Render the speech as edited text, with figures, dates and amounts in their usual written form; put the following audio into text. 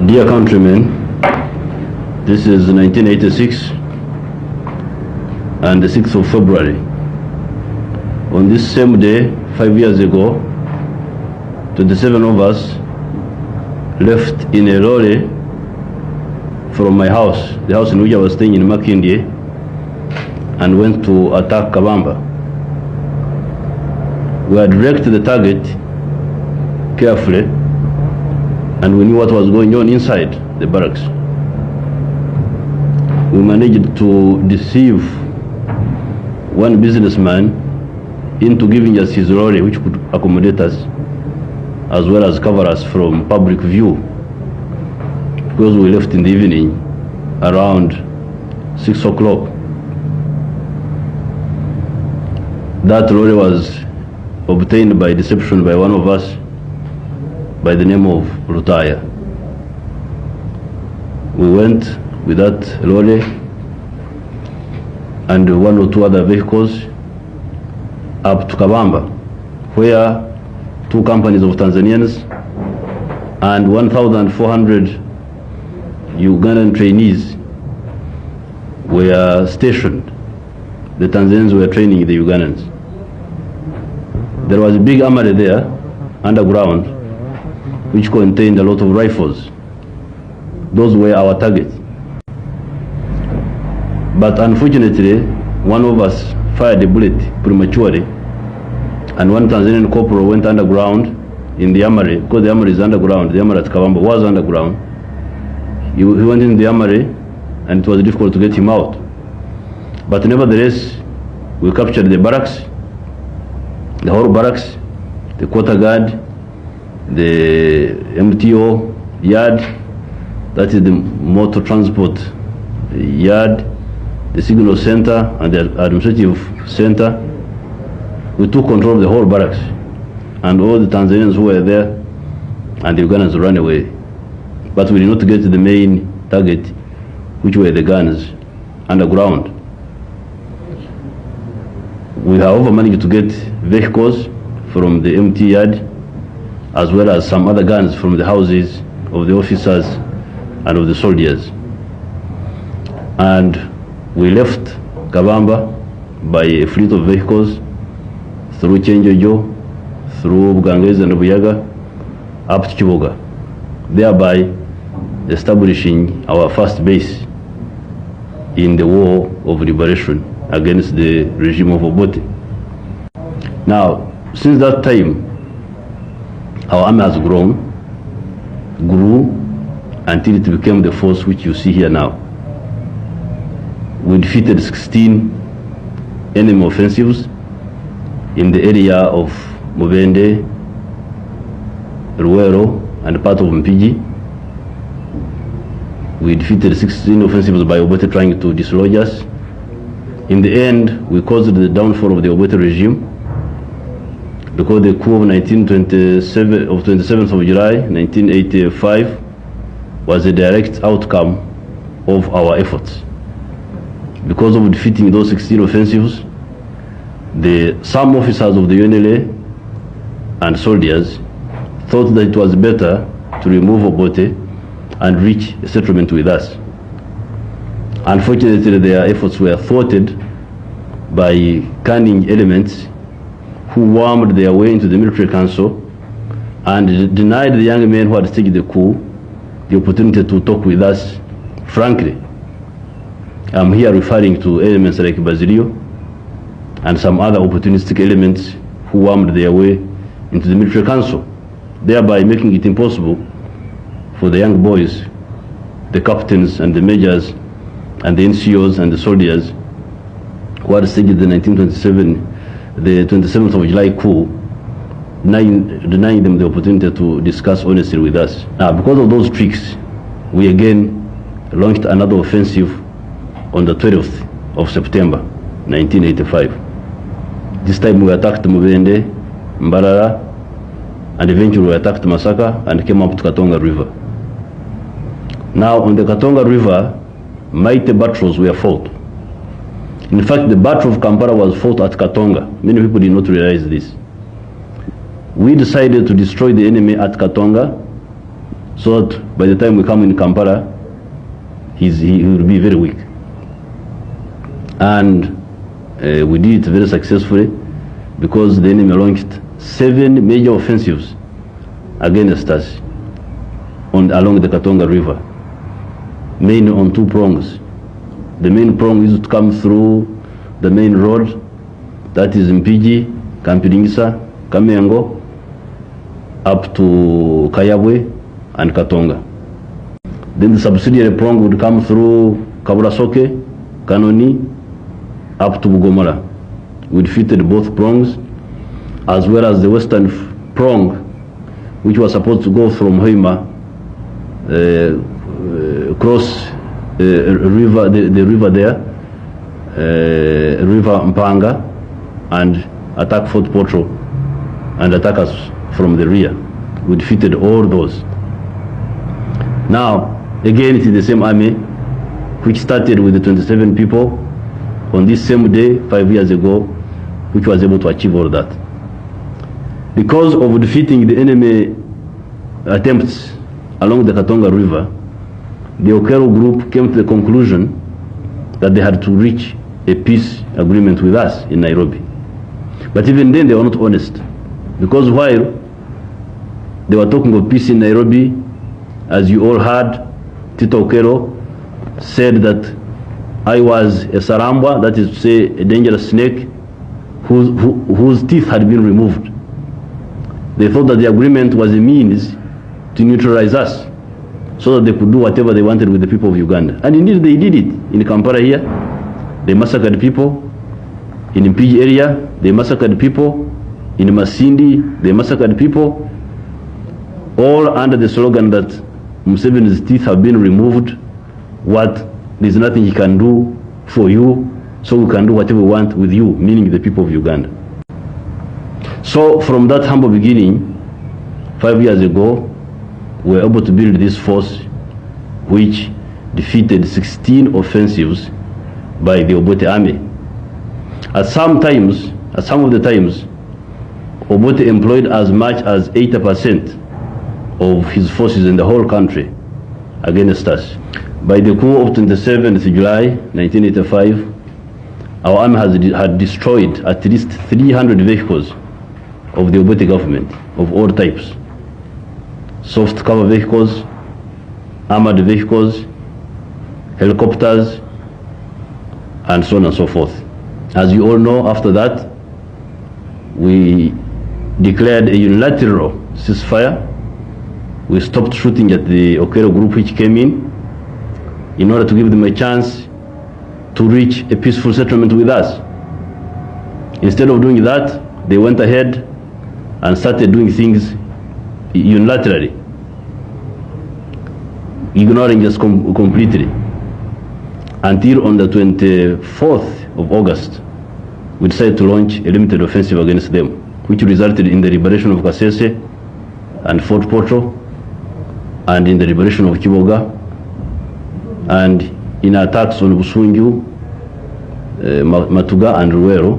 Dear countrymen, this is 1986 and the 6th of February. On this same day, 5 years ago, 27 of us left in a lorry from my house, the house in which I was staying in Makindye, and went to attack Kampala. We had wrecked the target carefully, and we knew what was going on inside the barracks. We managed to deceive one businessman into giving us his lorry, which could accommodate us, as well as cover us from public view, because we left in the evening around 6 o'clock. That lorry was obtained by deception by one of us by the name of Rutaya. We went with that lorry and one or two other vehicles up to Kampala, where two companies of Tanzanians and 1,400 Ugandan trainees were stationed. The Tanzanians were training the Ugandans. There was a big armory there, underground, which contained a lot of rifles. Those were our targets. But unfortunately, one of us fired a bullet prematurely, and one Tanzanian corporal went underground in the armory, because the armory is underground. The armory at Kampala was underground. He went in the armory, and it was difficult to get him out. But nevertheless, we captured the barracks, the whole barracks, the quarter guard, the MTO yard, that is the motor transport yard, the signal center and the administrative center. We took control of the whole barracks, and all the Tanzanians who were there and the Ugandans ran away. But we did not get to the main target, which were the guns underground. We however managed to get vehicles from the MT yard, as well as some other guns from the houses of the officers and of the soldiers. And we left Kampala by a fleet of vehicles through Chenjojo, through Bugangezi and Buyaga, up to Kiboga, thereby establishing our first base in the war of liberation against the regime of Obote. Now, since that time, our army has grew until it became the force which you see here now. We defeated 16 enemy offensives in the area of Mubende, Ruwero, and part of Mpigi. We defeated 16 offensives by Obote trying to dislodge us. In the end, we caused the downfall of the Obote regime, because the coup of 27th of July 1985 was a direct outcome of our efforts. Because of defeating those 16 offensives, some officers of the UNLA and soldiers thought that it was better to remove Obote and reach a settlement with us. Unfortunately, their efforts were thwarted by cunning elements who wormed their way into the military council and denied the young men who had staged the coup the opportunity to talk with us frankly. I'm here referring to elements like Basilio and some other opportunistic elements who wormed their way into the military council, thereby making it impossible for the young boys, the captains and the majors and the NCOs and the soldiers who had staged the 27th of July coup, denying them the opportunity to discuss honestly with us. Now, because of those tricks, we again launched another offensive on the 12th of September 1985. This time we attacked Mubende, Mbarara, and eventually we attacked Masaka and came up to Katonga River. Now, on the Katonga River, mighty battles were fought. In fact, the Battle of Kampala was fought at Katonga. Many people did not realize this. We decided to destroy the enemy at Katonga so that by the time we come in Kampala, he will be very weak. And we did it very successfully, because the enemy launched 7 major offensives against us along the Katonga River, mainly on 2 prongs. The main prong is to come through the main road, that is Mpigi, Kampiringisa, Kamengo, up to Kayabwe and Katonga. Then the subsidiary prong would come through Kaburasoke, Kanoni, up to Bugomala. We defeated both prongs, as well as the western prong, which was supposed to go from Hoima, cross the river there, River Mpanga, and attack Fort Potro and attack us from the rear. We defeated all those. Now, again, it is the same army which started with the 27 people on this same day 5 years ago, which was able to achieve all that. Because of defeating the enemy attempts along the Katonga River, the Okero group came to the conclusion that they had to reach a peace agreement with us in Nairobi. But even then, they were not honest, because while they were talking of peace in Nairobi, as you all heard, Tito Okero said that I was a Sarambwa, that is to say a dangerous snake, whose teeth had been removed. They thought that the agreement was a means to neutralize us, so that they could do whatever they wanted with the people of Uganda. And indeed they did it. In Kampala here, they massacred people. In Mpigi area, they massacred people. In Masindi, they massacred people. All under the slogan that Museveni's teeth have been removed. There's nothing he can do for you, so we can do whatever we want with you, meaning the people of Uganda. So from that humble beginning, 5 years ago, we were able to build this force which defeated 16 offensives by the Obote army. At some of the times, Obote employed as much as 80% of his forces in the whole country against us. By the coup of 27th July 1985, our army had destroyed at least 300 vehicles of the Obote government of all types. Soft cover vehicles, armored vehicles, helicopters, and so on and so forth. As you all know, after that, we declared a unilateral ceasefire. We stopped shooting at the Okero group which came in order to give them a chance to reach a peaceful settlement with us. Instead of doing that, they went ahead and started doing things unilaterally, ignoring us completely, until on the 24th of August, we decided to launch a limited offensive against them, which resulted in the liberation of Kasese and Fort Potro, and in the liberation of Kiboga, and in attacks on Busunju, Matuga and Ruero,